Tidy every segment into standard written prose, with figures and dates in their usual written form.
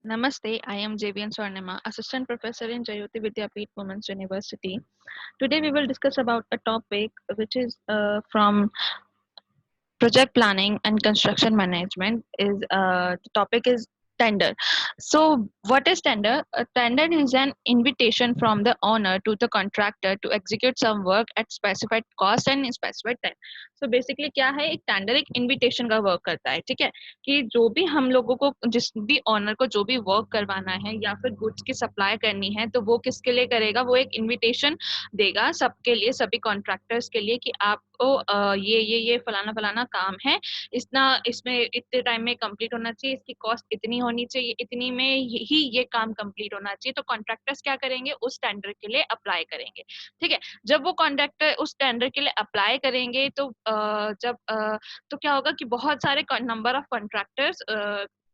Namaste, I am JVN Swarnima, Assistant Professor in Jayoti Vidyapeeth Women's University. Today we will discuss about a topic which is from project planning and construction management. The topic is tender. So what is tender? A tender is an invitation from the owner to the contractor to execute some work at specified cost and in specified time. So basically क्या है, एक tender एक invitation का work करता है, ठीक है, कि जो भी हम लोगों को, जिस भी ऑनर को जो भी वर्क करवाना है या फिर गुड्स की सप्लाई करनी है, तो वो किसके लिए करेगा, वो एक इनविटेशन देगा सबके लिए, सभी कॉन्ट्रैक्टर्स के लिए, कि आपको ये फलाना फलाना काम है, इतना इसमें इतने टाइम में कंप्लीट होना चाहिए, इसकी कॉस्ट इतनी होनी चाहिए, इतनी में ही ये काम कंप्लीट होना चाहिए। तो कॉन्ट्रैक्टर्स क्या करेंगे, उस टेंडर के लिए अप्लाई करेंगे, ठीक है। जब वो कॉन्ट्रैक्टर उस टेंडर के लिए अप्लाई करेंगे तो तो क्या होगा कि बहुत सारे नंबर ऑफ कॉन्ट्रैक्टर्स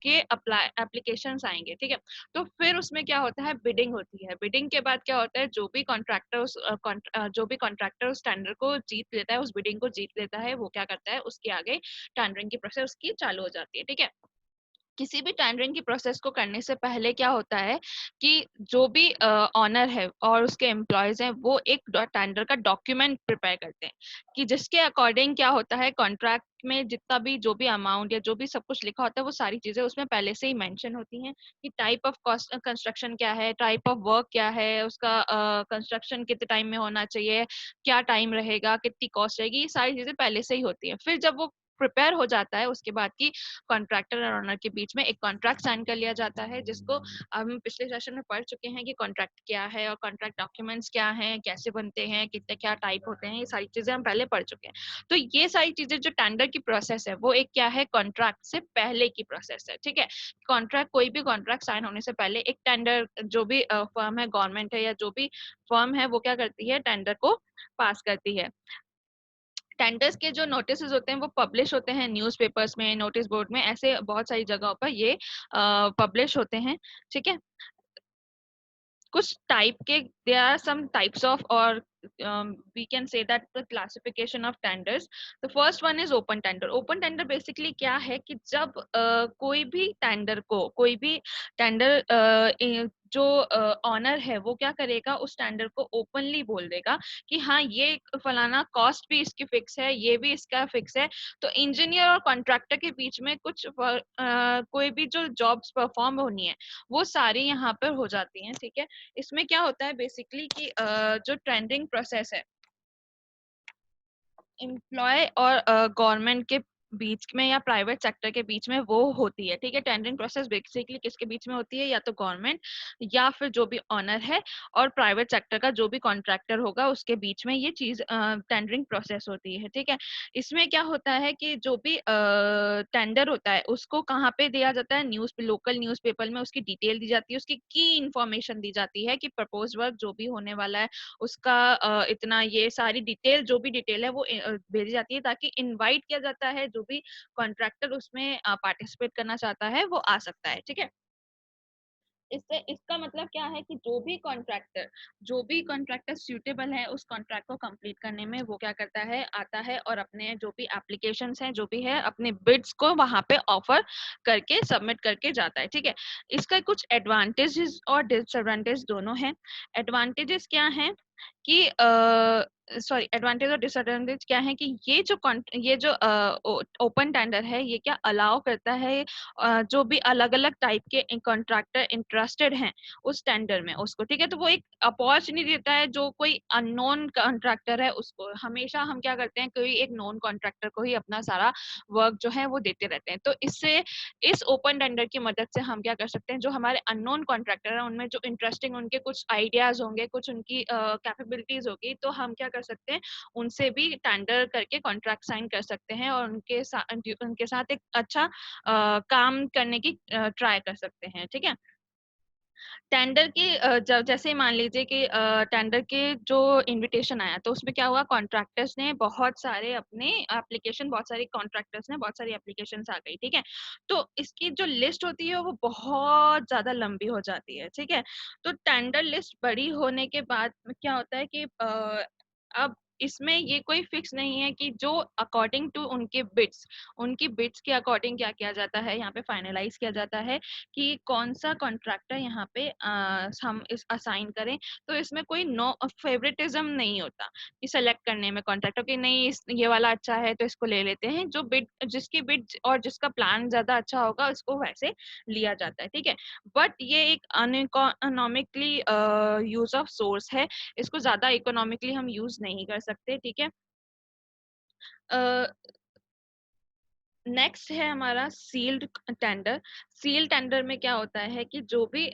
के अप्लाई एप्लीकेशंस आएंगे, ठीक है। तो फिर उसमें क्या होता है, बिडिंग होती है। बिडिंग के बाद क्या होता है, जो भी कॉन्ट्रैक्टर उस टेंडर को जीत लेता है, उस बिडिंग को जीत लेता है, वो क्या करता है, उसके आगे टेंडरिंग की प्रोसेस उसकी चालू हो जाती है, ठीक है। किसी भी टेंडरिंग की प्रोसेस को करने से पहले क्या होता है कि जो भी ऑनर है और उसके एम्प्लॉयज हैं, वो एक टेंडर का डॉक्यूमेंट प्रिपेयर करते हैं, कि जिसके अकॉर्डिंग क्या होता है, कॉन्ट्रैक्ट में जितना भी जो भी अमाउंट या जो भी सब कुछ लिखा होता है, वो सारी चीजें उसमें पहले से ही मेंशन होती हैं, कि टाइप ऑफ कॉस्ट कंस्ट्रक्शन क्या है, टाइप ऑफ वर्क क्या है, उसका कंस्ट्रक्शन कितने टाइम में होना चाहिए, क्या टाइम रहेगा, कितनी कॉस्ट रहेगी, ये सारी चीजें पहले से ही होती है। फिर जब वो प्रिपेयर हो जाता है, उसके बाद की कॉन्ट्रैक्टर और ओनर के बीच में एक कॉन्ट्रैक्ट साइन कर लिया जाता है, जिसको हम पिछले सेशन में पढ़ चुके हैं कि कॉन्ट्रैक्ट क्या है और कॉन्ट्रैक्ट डॉक्यूमेंट्स क्या हैं, कैसे बनते हैं, कितने क्या टाइप होते हैं, ये सारी चीजें हम पहले पढ़ चुके हैं। तो ये सारी चीजें जो टेंडर की प्रोसेस है, वो एक क्या है, कॉन्ट्रैक्ट से पहले की प्रोसेस है, ठीक है। कॉन्ट्रैक्ट, कोई भी कॉन्ट्रैक्ट साइन होने से पहले एक टेंडर, जो भी फर्म है, गवर्नमेंट है या जो भी फर्म है, वो क्या करती है, टेंडर को पास करती है। टेंडर्स के जो नोटिस होते हैं वो पब्लिश होते हैं न्यूज़पेपर्स में, नोटिस बोर्ड में, ऐसे बहुत सारी जगहों पर ये पब्लिश होते हैं, ठीक है। कुछ टाइप के, there are some types of, or we can say that the classification of tenders. The first one is open tender. Open tender basically क्या है, कि जब कोई भी टेंडर को, कोई भी टेंडर जो ऑनर है, वो क्या करेगा, उस टेंडर को ओपनली बोल देगा कि हाँ, ये फलाना कॉस्ट भी इसकी फिक्स है, ये भी इसका फिक्स है। तो इंजीनियर और कॉन्ट्रैक्टर के बीच में कुछ कोई भी जो जॉब्स परफॉर्म होनी है, वो सारी यहाँ पर हो जाती हैं, ठीक है। इसमें क्या होता है बेसिकली कि जो ट्रेंडिंग प्रोसेस है, एम्प्लॉय और गवर्नमेंट के बीच में या प्राइवेट सेक्टर के बीच में वो होती है, ठीक है। टेंडरिंग प्रोसेस बेसिकली किसके बीच में होती है, या तो गवर्नमेंट या फिर जो भी ऑनर है और प्राइवेट सेक्टर का जो भी कॉन्ट्रैक्टर होगा, उसके बीच में ये चीज टेंडरिंग प्रोसेस होती है, ठीक है। इसमें क्या होता है कि जो भी टेंडर होता है, उसको कहाँ पे दिया जाता है, लोकल न्यूज़पेपर में उसकी डिटेल दी जाती है, उसकी की इंफॉर्मेशन दी जाती है कि प्रपोज वर्क जो भी होने वाला है, उसका इतना, ये सारी डिटेल, जो भी डिटेल है वो भेजी जाती है, ताकि इनवाइट किया जाता है, जो भी कॉन्ट्रैक्टर उसमें पार्टिसिपेट करना चाहता है, वो आ सकता है, ठीक है। इससे इसका मतलब क्या है कि जो भी कॉन्ट्रैक्टर सूटेबल है उस कॉन्ट्रैक्ट को कंप्लीट करने में, वो क्या करता है, आता है और अपने जो भी एप्लीकेशंस हैं, जो भी है, अपने बिड्स को वहां पे ऑफर करके सबमिट करके जाता है, ठीक है। इसका कुछ एडवांटेजेस और डिसएडवांटेज दोनों हैं। एडवांटेजेस क्या हैं कि सॉरी, एडवांटेज और डिसएडवांटेज क्या है कि ये जो ओपन टेंडर है, ये क्या अलाउ करता है, जो भी अलग अलग टाइप के कॉन्ट्रैक्टर इंटरेस्टेड हैं उस टेंडर में, उसको, ठीक है। तो वो एक अपॉर्चुनिटी देता है, जो कोई अननोन कॉन्ट्रैक्टर है उसको, हमेशा हम क्या करते हैं, कोई एक नोन कॉन्ट्रैक्टर को ही अपना सारा वर्क जो है वो देते रहते हैं। तो इससे, इस ओपन टेंडर की मदद से हम क्या कर सकते हैं, जो हमारे अननोन कॉन्ट्रैक्टर है, उनमें जो इंटरेस्टिंग उनके कुछ आइडियाज होंगे, कुछ उनकी कैपेबिलिटीज होगी, तो हम क्या कर सकते हैं, उनसे भी टेंडर करके कॉन्ट्रैक्ट साइन कर सकते हैं और उनके साथ एक अच्छा काम करने की ट्राई कर सकते हैं, ठीक है। टेंडर की जब, जैसे मान लीजिए कि टेंडर के जो इनविटेशन आया, तो उसमें क्या हुआ, कॉन्ट्रैक्टर्स ने बहुत सारे अपने एप्लीकेशन, बहुत सारे कॉन्ट्रैक्टर्स ने बहुत सारी एप्लीकेशंस आ गई, ठीक है। तो इसकी जो लिस्ट होती है वो बहुत ज्यादा लंबी हो जाती है, ठीक है। तो टेंडर लिस्ट बड़ी होने के बाद क्या होता है कि अब इसमें ये कोई फिक्स नहीं है कि जो अकॉर्डिंग टू उनकी बिड्स के अकॉर्डिंग क्या किया जाता है, यहाँ पे फाइनलाइज किया जाता है कि कौन सा कॉन्ट्रैक्टर यहाँ पे हम इस असाइन करें। तो इसमें कोई नो फेवरेटिज्म नहीं होता कि सेलेक्ट करने में कॉन्ट्रैक्टर कि नहीं ये वाला अच्छा है तो इसको ले लेते हैं। जो बिड जिसकी बिड और जिसका प्लान ज्यादा अच्छा होगा उसको वैसे लिया जाता है, ठीक है। बट ये एक अनइकोनॉमिकली यूज ऑफ सोर्स है, इसको ज्यादा इकोनॉमिकली हम यूज नहीं कर सकते, ठीक है। नेक्स्ट है हमारा सील्ड टेंडर। सील टेंडर में क्या होता है कि जो भी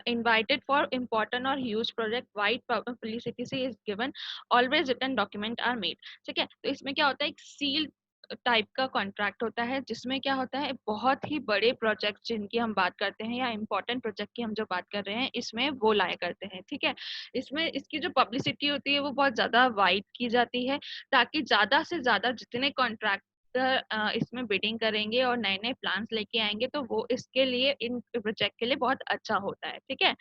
इनवाइटेड फॉर इम्पोर्टेंट और ह्यूज प्रोजेक्ट वाइड पब्लिसिटी से is given, always written document are made, ठीक है। तो इसमें क्या होता है, एक सील्ड टाइप का कॉन्ट्रैक्ट होता है जिसमें क्या होता है बहुत ही बड़े प्रोजेक्ट जिनकी हम बात करते हैं या इम्पोर्टेंट प्रोजेक्ट की हम जो बात कर रहे हैं इसमें वो लाया करते हैं, ठीक है। इसमें इसकी जो पब्लिसिटी होती है वो बहुत ज्यादा वाइड की जाती है ताकि ज्यादा से ज्यादा जितने कॉन्ट्रैक्ट इसमें बिडिंग करेंगे और नए नए प्लान्स लेके आएंगे तो वो इसके लिए इन प्रोजेक्ट के लिए बहुत अच्छा होता है, ठीक है।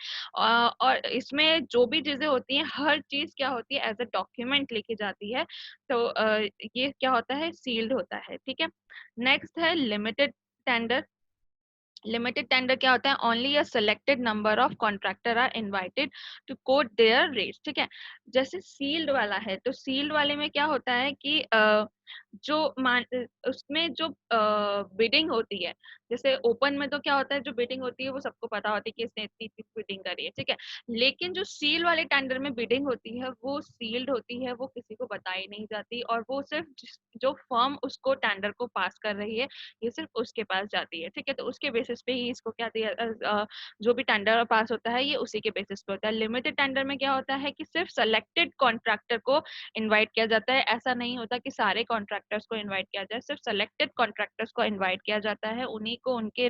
और इसमें जो भी चीजें होती हैं हर चीज क्या होती है एज अ डॉक्यूमेंट लिखी जाती है। तो ये क्या होता है, सील्ड होता है, ठीक है। नेक्स्ट है लिमिटेड टेंडर। लिमिटेड टेंडर क्या होता है, only a selected number of contractor are invited to quote their rates, ठीक है। जैसे सील्ड वाला है तो सील्ड वाले में क्या होता है कि जो उसमें जो बिडिंग होती है, जैसे ओपन में तो क्या होता है जो बिडिंग होती है वो सबको पता होती है कि इसने इतनी इतनी बिडिंग करी है, ठीक है। लेकिन जो सील वाले टेंडर में बिडिंग होती है वो सील्ड होती है, वो किसी को बताई नहीं जाती और वो सिर्फ जो फर्म उसको टेंडर को पास कर रही है ये सिर्फ उसके पास जाती है, ठीक है। तो उसके बेसिस पे ही इसको क्या दिया जो भी टेंडर पास होता है ये उसी के बेसिस पे होता है। लिमिटेड टेंडर में क्या होता है कि सिर्फ सेलेक्टेड कॉन्ट्रैक्टर को इनवाइट किया जाता है, ऐसा नहीं होता कि सारे कॉन्ट्रैक्टर्स को इनवाइट किया जाए, सिर्फ सेलेक्टेड कॉन्ट्रैक्टर्स को इनवाइट किया जाता है। उन्हीं को उनके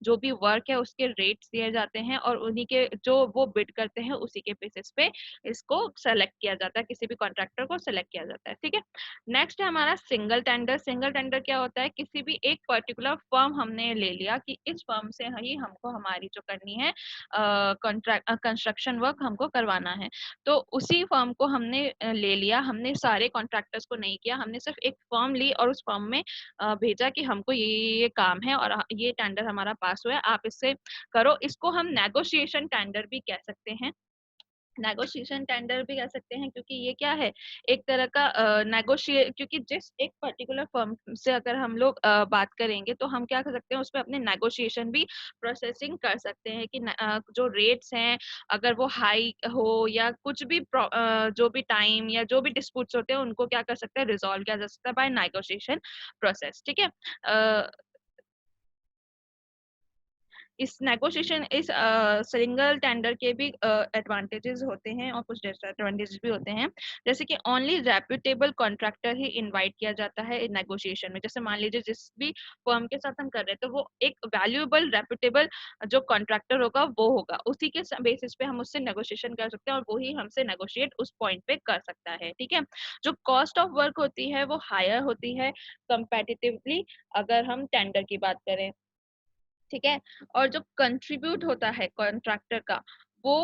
जो भी वर्क है उसके रेट्स दिए जाते हैं और उन्हीं के जो वो बिड करते हैं उसी के बेसिस पे इसको सेलेक्ट किया जाता है, किसी भी कॉन्ट्रैक्टर को सेलेक्ट किया जाता है, ठीक है। नेक्स्ट है हमारा सिंगल टेंडर। सिंगल टेंडर क्या होता है, किसी भी एक पर्टिकुलर फर्म हमने ले लिया कि इस फर्म से ही हमको हमारी जो करनी है कॉन्ट्रैक्ट कंस्ट्रक्शन वर्क हमको करवाना है। तो उसी फर्म को हमने ले लिया, हमने सारे कॉन्ट्रैक्टर्स को नहीं किया, हमने सिर्फ एक फर्म ली और उस फर्म में भेजा कि हमको ये काम है और ये टेंडर हमारा पास हुआ है, आप इससे करो। इसको हम नेगोशिएशन टेंडर भी कह सकते हैं, नेगोशिएशन टेंडर भी कह सकते हैं क्योंकि ये क्या है, एक तरह का नेगोशिएट, क्योंकि जिस एक पर्टिकुलर फर्म से अगर हम लोग बात करेंगे तो हम क्या कर सकते हैं उसमें अपने नेगोशिएशन भी प्रोसेसिंग कर सकते हैं कि जो रेट्स हैं अगर वो हाई हो या कुछ भी जो भी टाइम या जो भी डिस्प्यूट्स होते हैं उनको क्या कर सकते हैं, रिजॉल्व किया जा सकता है बाय नेगोशिएशन प्रोसेस, ठीक है। इस नेगोशिएशन इस सिंगल टेंडर के भी एडवांटेजेस होते हैं और कुछ डिसएडवांटेजेस भी होते हैं। जैसे कि ओनली रेप्यूटेबल कॉन्ट्रैक्टर ही इनवाइट किया जाता है इन नेगोशिएशन में। जैसे मान लीजिए जिस भी फर्म के साथ हम कर रहे हैं तो वो एक वैल्यूएबल रेप्यूटेबल जो कॉन्ट्रैक्टर होगा वो होगा, उसी के बेसिस पे हम उससे नेगोशिएशन कर सकते हैं और वो ही हमसे नेगोशिएट उस पॉइंट पे कर सकता है, ठीक है। जो कॉस्ट ऑफ वर्क होती है वो हायर होती है कंपैरेटिवली अगर हम टेंडर की बात करें, ठीक है। और जो कंट्रीब्यूट होता है कॉन्ट्रैक्टर का वो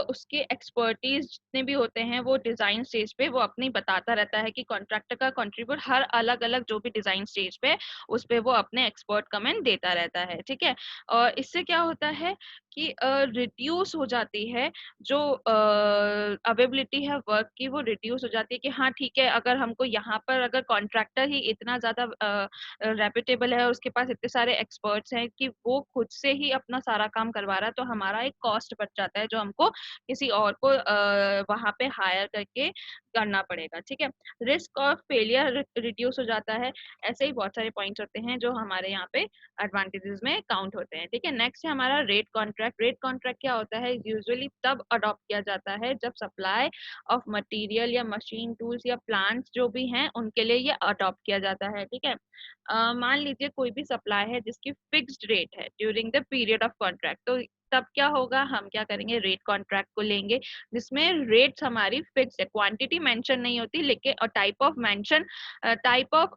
उसके एक्सपर्टीज जितने भी होते हैं वो डिजाइन स्टेज पे वो अपनी बताता रहता है कि कॉन्ट्रैक्टर का कंट्रीब्यूट हर अलग अलग जो भी डिजाइन स्टेज पे उस पे वो अपने एक्सपर्ट कमेंट देता रहता है, ठीक है। और इससे क्या होता है कि रिड्यूस हो जाती है जो अवेबिलिटी है वर्क की, वो रिड्यूस हो जाती है कि हाँ ठीक है, अगर हमको यहाँ पर अगर कॉन्ट्रैक्टर ही इतना ज्यादा रेप्यूटेबल है और उसके पास इतने सारे एक्सपर्ट्स हैं कि वो खुद से ही अपना सारा काम करवा रहा है तो हमारा एक कॉस्ट बच जाता है जो हमको किसी और को वहां पे हायर करके करना पड़ेगा, ठीक है। रिस्क ऑफ फेलियर रिड्यूस हो जाता है। ऐसे ही बहुत सारे पॉइंट्स होते हैं जो हमारे यहाँ पे एडवांटेजेस में काउंट होते हैं, ठीक है। नेक्स्ट है हमारा रेट कॉन्ट्रैक्ट। रेट कॉन्ट्रैक्ट क्या होता है, यूजुअली तब अडॉप्ट किया जाता है जब सप्लाई ऑफ मटेरियल या मशीन टूल्स या प्लांट्स जो भी हैं उनके लिए ये अडॉप्ट किया जाता है, ठीक है। मान लीजिए कोई भी सप्लाई है जिसकी फिक्स्ड रेट है during the period of contract, तो तब क्या होगा, हम क्या करेंगे, रेट कॉन्ट्रैक्ट को लेंगे जिसमें रेट्स हमारी फिक्स है, क्वांटिटी मेंशन नहीं होती लेकिन और टाइप ऑफ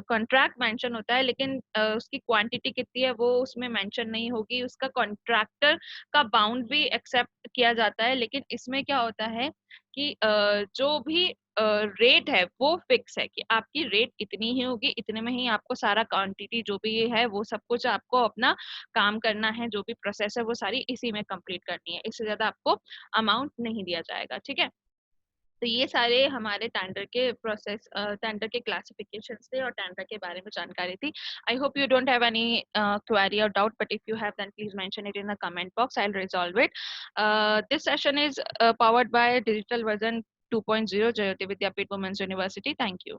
कॉन्ट्रैक्ट मेंशन होता है लेकिन उसकी क्वांटिटी कितनी है वो उसमें मेंशन नहीं होगी। उसका कॉन्ट्रैक्टर का बाउंड भी एक्सेप्ट किया जाता है, लेकिन इसमें क्या होता है कि जो भी रेट है वो फिक्स है कि आपकी रेट इतनी ही होगी, इतने में ही आपको सारा क्वांटिटी जो भी है वो सब कुछ आपको अपना काम करना है, जो भी प्रोसेस है वो सारी इसी में कंप्लीट करनी है, इससे ज्यादा आपको अमाउंट नहीं दिया जाएगा। ठीक है, तो ये सारे हमारे टेंडर के प्रोसेस, टेंडर के क्लासिफिकेशन थे और टेंडर के बारे में जानकारी थी। I hope you don't have any query और doubt, but if you have then please mention it in the comment box, I will resolve it. This session is powered by digital version 2.0 Jayoti Vidyapeeth Women's University. Thank you.